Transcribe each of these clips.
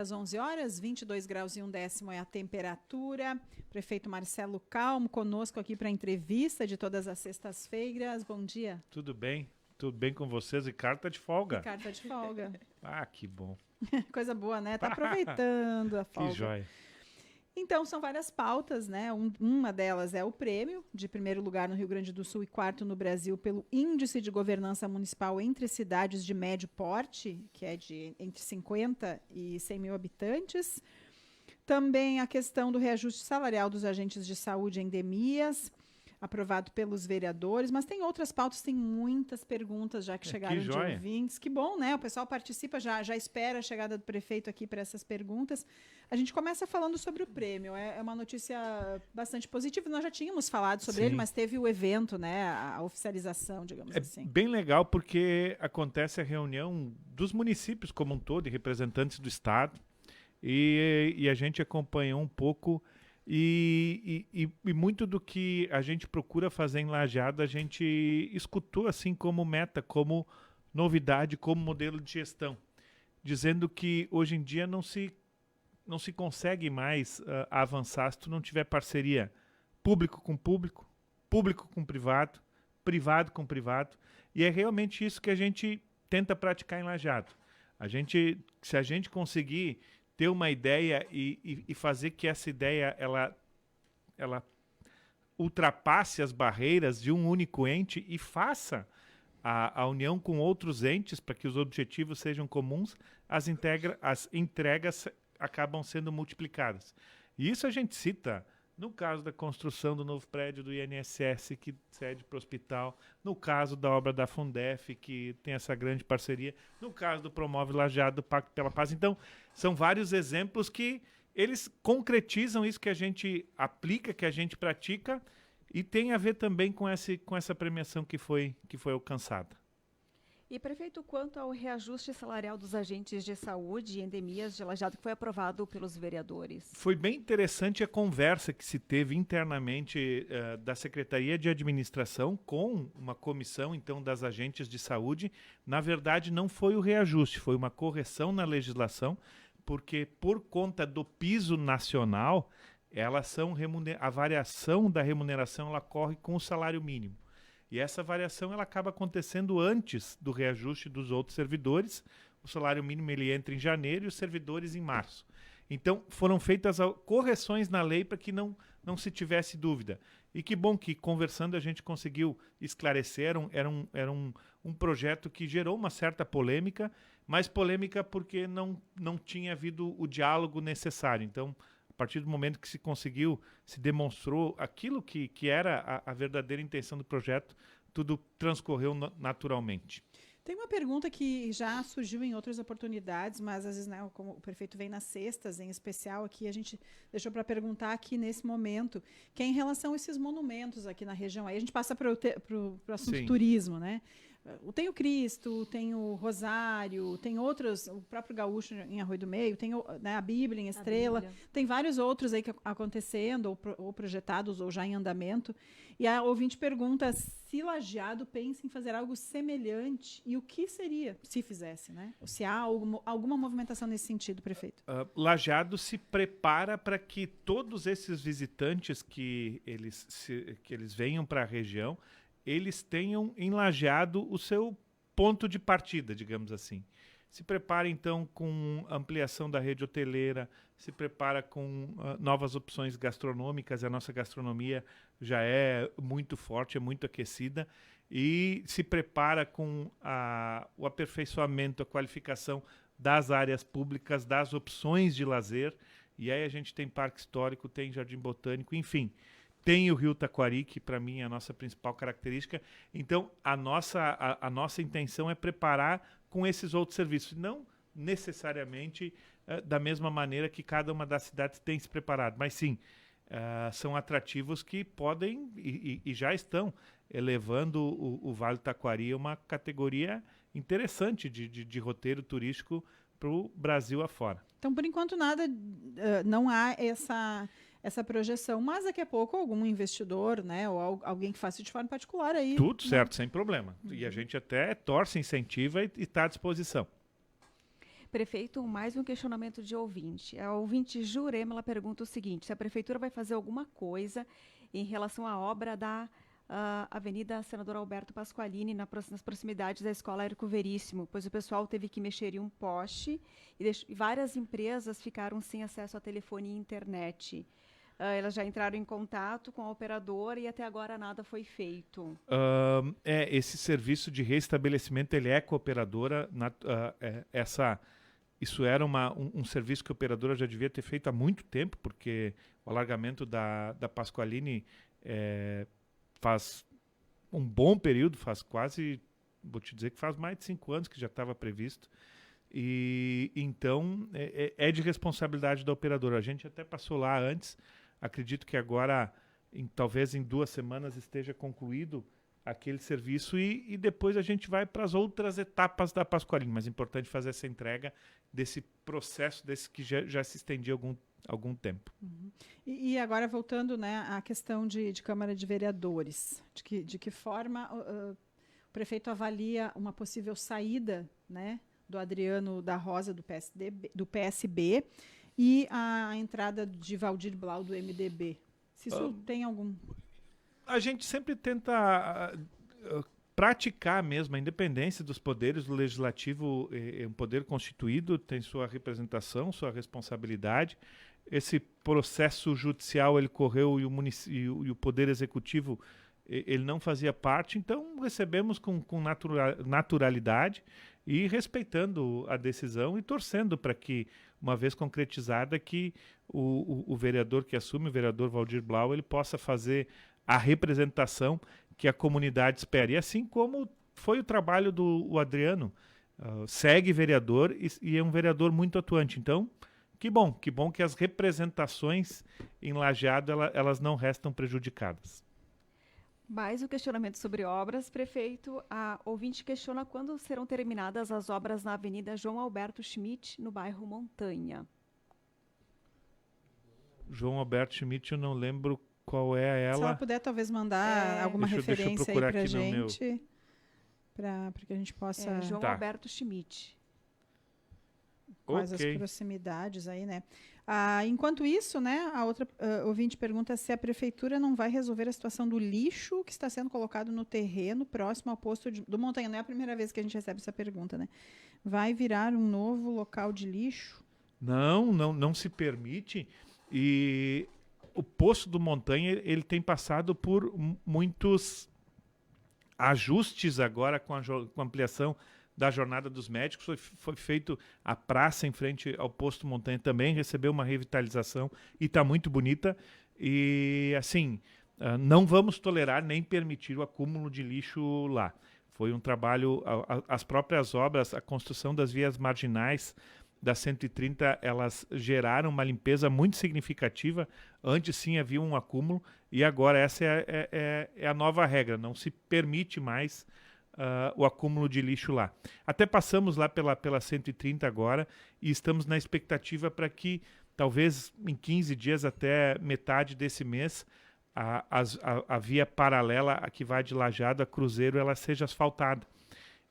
Às 11 horas, 22 graus e 1 décimo é a temperatura. Prefeito Marcelo Calmo conosco aqui para a entrevista de todas as sextas-feiras. Bom dia. Tudo bem com vocês. Ricardo tá de folga. Ricardo tá de folga. Ah, que bom. Coisa boa, né? Tá aproveitando a folga. Que joia. Então, são várias pautas, né? Uma delas é o prêmio de primeiro lugar no Rio Grande do Sul e quarto no Brasil pelo Índice de Governança Municipal entre cidades de médio porte, que é de entre 50 e 100 mil habitantes. Também a questão do reajuste salarial dos agentes de saúde em endemias, aprovado pelos vereadores, mas tem outras pautas, tem muitas perguntas já que chegaram de ouvintes. Que bom, né? O pessoal participa, já espera a chegada do prefeito aqui para essas perguntas. A gente começa falando sobre o prêmio. É uma notícia bastante positiva. Nós já tínhamos falado sobre ele, mas teve o evento, né? A oficialização, digamos assim. É bem legal porque acontece a reunião dos municípios como um todo e representantes do Estado. E a gente acompanhou um pouco e muito do que a gente procura fazer em Lajeado, a gente escutou assim como meta, como novidade, como modelo de gestão, dizendo que hoje em dia não se consegue mais avançar se tu não tiver parceria público com público, público com privado, privado com privado, e é realmente isso que a gente tenta praticar em Lajeado. Se a gente conseguir ter uma ideia e fazer que essa ideia ela ultrapasse as barreiras de um único ente e faça a união com outros entes para que os objetivos sejam comuns, as entregas acabam sendo multiplicadas. E isso a gente cita no caso da construção do novo prédio do INSS, que cede para o hospital, no caso da obra da Fundef, que tem essa grande parceria, no caso do Promove Lajeado, do Pacto pela Paz. Então, são vários exemplos que eles concretizam isso que a gente aplica, que a gente pratica, e tem a ver também com essa premiação que foi alcançada. E, prefeito, quanto ao reajuste salarial dos agentes de saúde e endemias de Lajeado, que foi aprovado pelos vereadores? Foi bem interessante a conversa que se teve internamente da Secretaria de Administração com uma comissão, então, das agentes de saúde. Na verdade, não foi o reajuste, foi uma correção na legislação, porque por conta do piso nacional, a variação da remuneração ela corre com o salário mínimo. E essa variação ela acaba acontecendo antes do reajuste dos outros servidores. O salário mínimo ele entra em janeiro e os servidores em março. Então foram feitas correções na lei para que não se tivesse dúvida. E que bom que conversando a gente conseguiu esclarecer. Era um projeto que gerou uma certa polêmica, mas polêmica porque não tinha havido o diálogo necessário. Então, a partir do momento que se demonstrou aquilo que era a verdadeira intenção do projeto, tudo transcorreu naturalmente. Tem uma pergunta que já surgiu em outras oportunidades, mas às vezes, né, como o prefeito vem nas sextas, em especial aqui, a gente deixou para perguntar aqui nesse momento, que é em relação a esses monumentos aqui na região. Aí a gente passa para o assunto turismo, né? Tem o Cristo, tem o Rosário, tem outros, o próprio Gaúcho em Arroio do Meio, tem né, a Bíblia em Estrela, tem vários outros aí que acontecendo, ou projetados, ou já em andamento. E a ouvinte pergunta se Lajeado pensa em fazer algo semelhante e o que seria se fizesse, né? Se há alguma movimentação nesse sentido, prefeito. Lajeado se prepara para que todos esses visitantes que eles venham para a região, eles tenham em Lajeado o seu ponto de partida, digamos assim. Se prepara, então, com ampliação da rede hoteleira, se prepara com novas opções gastronômicas. A nossa gastronomia já é muito forte, é muito aquecida. E se prepara com o aperfeiçoamento, a qualificação das áreas públicas, das opções de lazer. E aí a gente tem parque histórico, tem jardim botânico, enfim. Tem o Rio Taquari, que para mim é a nossa principal característica. Então, a nossa intenção é preparar com esses outros serviços, não necessariamente da mesma maneira que cada uma das cidades tem se preparado, mas sim, são atrativos que podem e já estão elevando o Vale do Taquari a uma categoria interessante de roteiro turístico para o Brasil afora. Então, por enquanto, nada, não há essa projeção, mas daqui a pouco algum investidor, né, ou alguém que faça de forma particular aí. Tudo certo, sem problema. E a gente até torce, incentiva e está à disposição. Prefeito, mais um questionamento de ouvinte. A ouvinte Jurema, ela pergunta o seguinte: se a prefeitura vai fazer alguma coisa em relação à obra da Avenida Senador Alberto Pasqualini, nas proximidades da Escola Érico Veríssimo, pois o pessoal teve que mexer em um poste e várias empresas ficaram sem acesso a telefone e internet. Elas já entraram em contato com a operadora e até agora nada foi feito. Esse serviço de restabelecimento, ele é cooperadora. Isso era um serviço que a operadora já devia ter feito há muito tempo, porque o alargamento da Pasqualini faz um bom período, faz quase, vou te dizer que faz mais de 5 anos que já estava previsto. E então é de responsabilidade da operadora. A gente até passou lá antes, acredito que agora, talvez em 2 semanas, esteja concluído aquele serviço e depois a gente vai para as outras etapas da Pasqualini. Mas é importante fazer essa entrega desse processo, desse que já se estendia algum tempo. Uhum. E agora voltando, né, à questão de Câmara de Vereadores, de que forma o prefeito avalia uma possível saída, né, do Adriano da Rosa do PSB e a entrada de Valdir Blau do MDB. Se isso tem algum... A gente sempre tenta praticar mesmo a independência dos poderes. O legislativo é um poder constituído, tem sua representação, sua responsabilidade. Esse processo judicial ele correu e o poder executivo ele não fazia parte, então recebemos com naturalidade e respeitando a decisão e torcendo para que, uma vez concretizada, que o vereador que assume, o vereador Valdir Blau, ele possa fazer a representação que a comunidade espera. E assim como foi o trabalho do Adriano, segue vereador e é um vereador muito atuante. Então, que bom que as representações em Lajeado elas não restam prejudicadas. Mais um questionamento sobre obras. Prefeito, a ouvinte questiona quando serão terminadas as obras na Avenida João Alberto Schmidt, no bairro Montanha. João Alberto Schmidt, eu não lembro qual é ela. Se ela puder, talvez mandar alguma referência aí pra gente, para que a gente possa... João Alberto Schmidt. Quais as proximidades aí, né? Enquanto isso, né, a outra ouvinte pergunta se a prefeitura não vai resolver a situação do lixo que está sendo colocado no terreno próximo ao posto do Montanha. Não é a primeira vez que a gente recebe essa pergunta, né? Vai virar um novo local de lixo? Não se permite. E o posto do Montanha ele tem passado por muitos ajustes agora com a ampliação da Jornada dos Médicos. Foi feito a praça em frente ao posto Montanha também, recebeu uma revitalização e está muito bonita. E assim, não vamos tolerar nem permitir o acúmulo de lixo lá. Foi um trabalho, as próprias obras, a construção das vias marginais da 130, elas geraram uma limpeza muito significativa. Antes sim havia um acúmulo e agora essa é a nova regra, não se permite mais o acúmulo de lixo lá. Até passamos lá pela 130 agora e estamos na expectativa para que talvez em 15 dias até metade desse mês a via paralela a que vai de Lajeado a Cruzeiro ela seja asfaltada.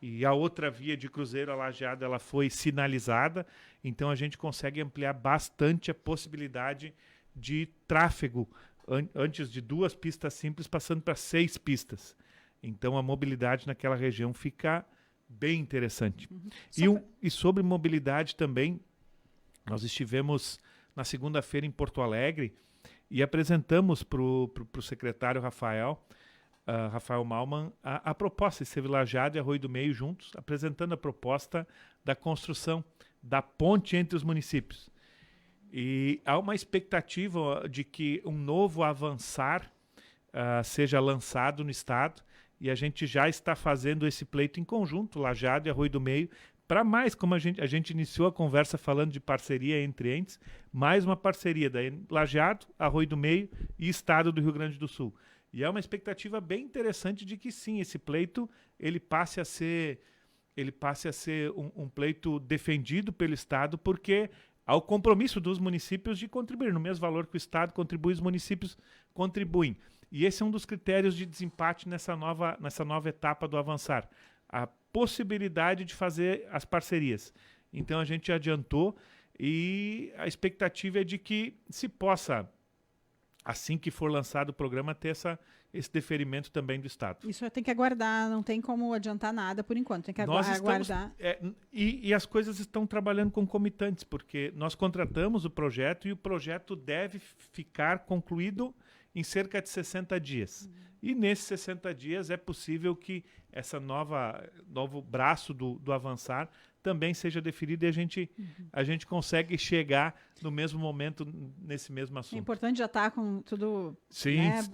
E a outra via de Cruzeiro a Lajeado ela foi sinalizada, então a gente consegue ampliar bastante a possibilidade de tráfego antes de 2 pistas simples passando para 6 pistas. Então a mobilidade naquela região fica bem interessante. E sobre mobilidade também, nós estivemos na segunda-feira em Porto Alegre e apresentamos para o secretário Rafael Malman a proposta. Esteve Lajeado e Arroio do Meio juntos, apresentando a proposta da construção da ponte entre os municípios. E há uma expectativa de que um novo avançar seja lançado no estado, e a gente já está fazendo esse pleito em conjunto, Lajeado e Arroio do Meio, para mais, como a gente iniciou a conversa falando de parceria entre entes, mais uma parceria da Lajeado, Arroio do Meio e Estado do Rio Grande do Sul. E é uma expectativa bem interessante de que sim, esse pleito ele passe a ser um pleito defendido pelo Estado, porque há o compromisso dos municípios de contribuir. No mesmo valor que o Estado contribui, os municípios contribuem. E esse é um dos critérios de desempate nessa nova etapa do avançar. A possibilidade de fazer as parcerias. Então a gente adiantou e a expectativa é de que se possa, assim que for lançado o programa, ter esse deferimento também do Estado. Isso tem que aguardar, não tem como adiantar nada por enquanto, tem que aguardar. E as coisas estão trabalhando concomitantes, porque nós contratamos o projeto e o projeto deve ficar concluído em cerca de 60 dias. E nesses 60 dias é possível que essa novo braço do Avançar também seja definido e a gente consegue chegar no mesmo momento nesse mesmo assunto. É importante já estar com tudo,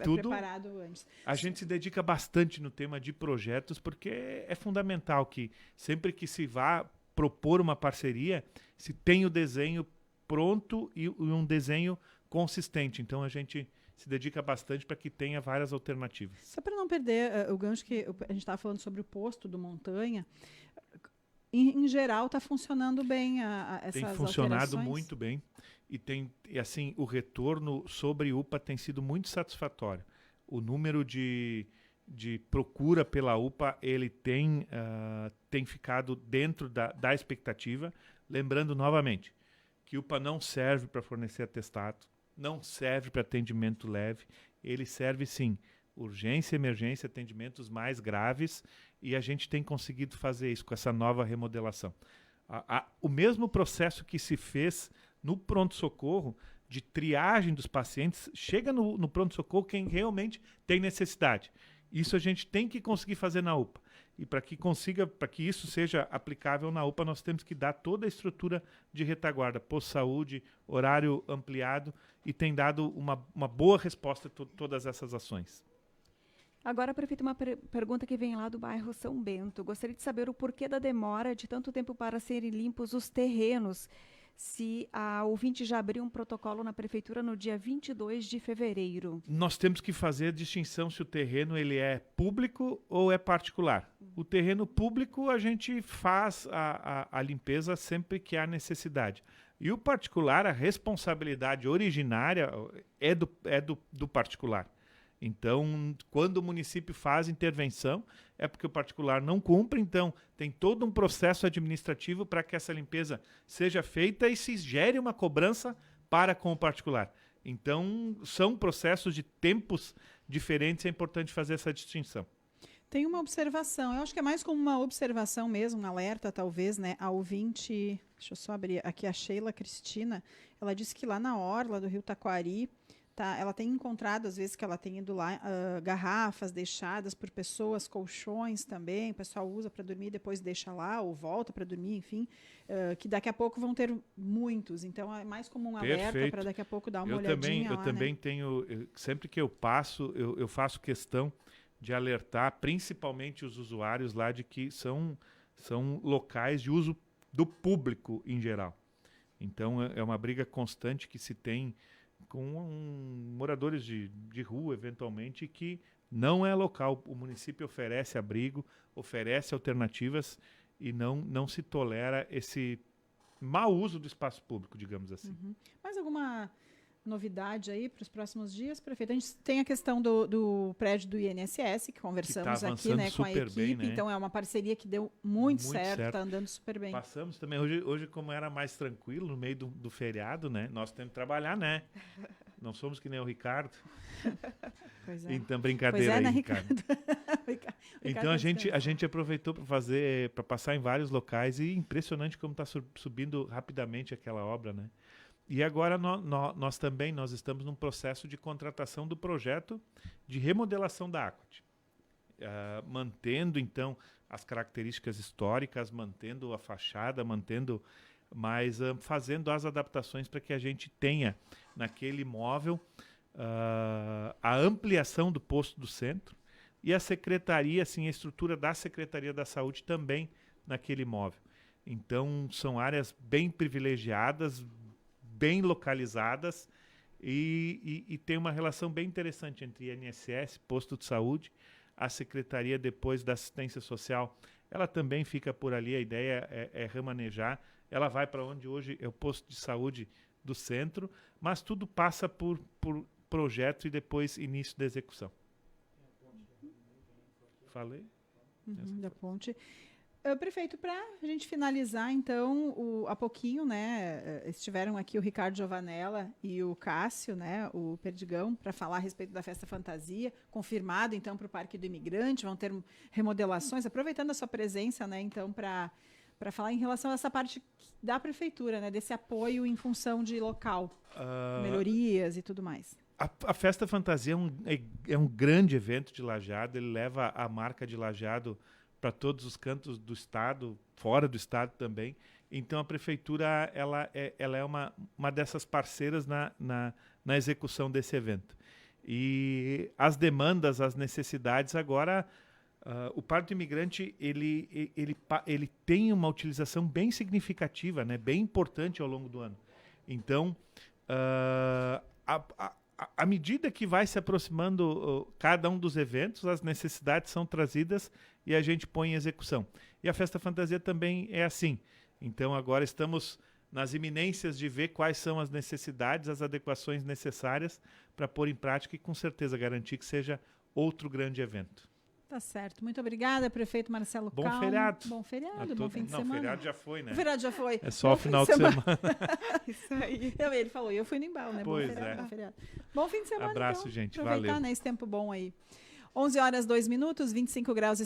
tudo preparado antes. A gente se dedica bastante no tema de projetos, porque é fundamental que sempre que se vá propor uma parceria, se tenha o desenho pronto e um desenho consistente. Então a gente se dedica bastante para que tenha várias alternativas. Só para não perder o gancho que a gente estava falando sobre o posto do Montanha, em geral está funcionando bem essas tem funcionado alterações? Muito bem e assim o retorno sobre UPA tem sido muito satisfatório. O número de procura pela UPA ele tem ficado dentro da expectativa. Lembrando novamente que UPA não serve para fornecer atestado, não serve para atendimento leve, ele serve sim urgência, emergência, atendimentos mais graves, e a gente tem conseguido fazer isso com essa nova remodelação. O mesmo processo que se fez no pronto-socorro de triagem dos pacientes, chega no pronto-socorro quem realmente tem necessidade. Isso a gente tem que conseguir fazer na UPA. E para que isso seja aplicável na UPA, nós temos que dar toda a estrutura de retaguarda, posto-saúde, horário ampliado, e tem dado uma boa resposta a todas essas ações. Agora, prefeito, uma pergunta que vem lá do bairro São Bento. Gostaria de saber o porquê da demora de tanto tempo para serem limpos os terrenos, se a ouvinte já abriu um protocolo na prefeitura no dia 22 de fevereiro. Nós temos que fazer a distinção se o terreno ele é público ou é particular. O terreno público a gente faz a limpeza sempre que há necessidade. E o particular, a responsabilidade originária é do particular. Então, quando o município faz intervenção, é porque o particular não cumpre, então tem todo um processo administrativo para que essa limpeza seja feita e se gere uma cobrança para com o particular. Então, são processos de tempos diferentes, é importante fazer essa distinção. Tem uma observação, eu acho que é mais como uma observação mesmo, um alerta talvez, né? A ouvinte, deixa eu só abrir aqui, a Sheila Cristina, ela disse que lá na orla do Rio Taquari, ela tem encontrado, às vezes que ela tem ido lá, garrafas deixadas por pessoas, colchões também, o pessoal usa para dormir, depois deixa lá, ou volta para dormir, enfim, que daqui a pouco vão ter muitos. Então, é mais como um alerta para daqui a pouco dar uma olhadinha lá. Eu também tenho, sempre que eu passo, eu faço questão de alertar, principalmente os usuários lá, de que são locais de uso do público em geral. Então, é uma briga constante que se tem com moradores de rua, eventualmente, que não é local. O município oferece abrigo, oferece alternativas e não se tolera esse mau uso do espaço público, digamos assim. Mais alguma novidade aí para os próximos dias, prefeito? A gente tem a questão do prédio do INSS, que conversamos que aqui, né, com a equipe. Bem, né? Então, é uma parceria que deu muito certo, está andando super bem. Passamos também, hoje como era mais tranquilo, no meio do feriado, né? Nós temos que trabalhar, né? Não somos que nem o Ricardo. Pois é. Então, brincadeira né, aí, Ricardo. Então, a gente aproveitou para passar em vários locais e impressionante como está subindo rapidamente aquela obra, né? E agora nós também estamos num processo de contratação do projeto de remodelação da Aquat. Mantendo, então, as características históricas, mantendo a fachada, mas fazendo as adaptações para que a gente tenha naquele imóvel a ampliação do posto do centro e a secretaria, assim, a estrutura da Secretaria da Saúde também naquele imóvel. Então, são áreas bem privilegiadas, bem localizadas e tem uma relação bem interessante entre INSS, posto de saúde, a Secretaria depois da Assistência Social, ela também fica por ali, a ideia é remanejar, ela vai para onde hoje é o posto de saúde do centro, mas tudo passa por projeto e depois início da execução. Falei? Da ponte. Prefeito, para a gente finalizar, então, há pouquinho, né, estiveram aqui o Ricardo Giovanella e o Cássio, né, o Perdigão, para falar a respeito da Festa Fantasia, confirmado, então, para o Parque do Imigrante, vão ter remodelações, aproveitando a sua presença, né, então, para falar em relação a essa parte da prefeitura, né, desse apoio em função de local, melhorias e tudo mais. A Festa Fantasia é um grande evento de Lajeado, ele leva a marca de Lajeado para todos os cantos do estado, fora do estado também. Então a prefeitura ela é uma dessas parceiras na execução desse evento. E as demandas, as necessidades agora, o Parque do Imigrante ele tem uma utilização bem significativa, né, bem importante ao longo do ano. Então à medida que vai se aproximando cada um dos eventos, as necessidades são trazidas e a gente põe em execução. E a Festa Fantasia também é assim. Então agora estamos nas iminências de ver quais são as necessidades, as adequações necessárias para pôr em prática e com certeza garantir que seja outro grande evento. Tá certo. Muito obrigada, prefeito Marcelo Bom Calmo. feriado. Bom feriado, bom fim de semana. Não, feriado já foi, né? O feriado já foi. É só o final de semana. Isso aí. Ele falou, eu fui no embalo, né? Pois bom feriado, é. bom feriado. Bom fim de semana, Abraço, então. gente. Aproveitar, Valeu. né, esse tempo bom aí. 11 horas, 2 minutos, 25 graus.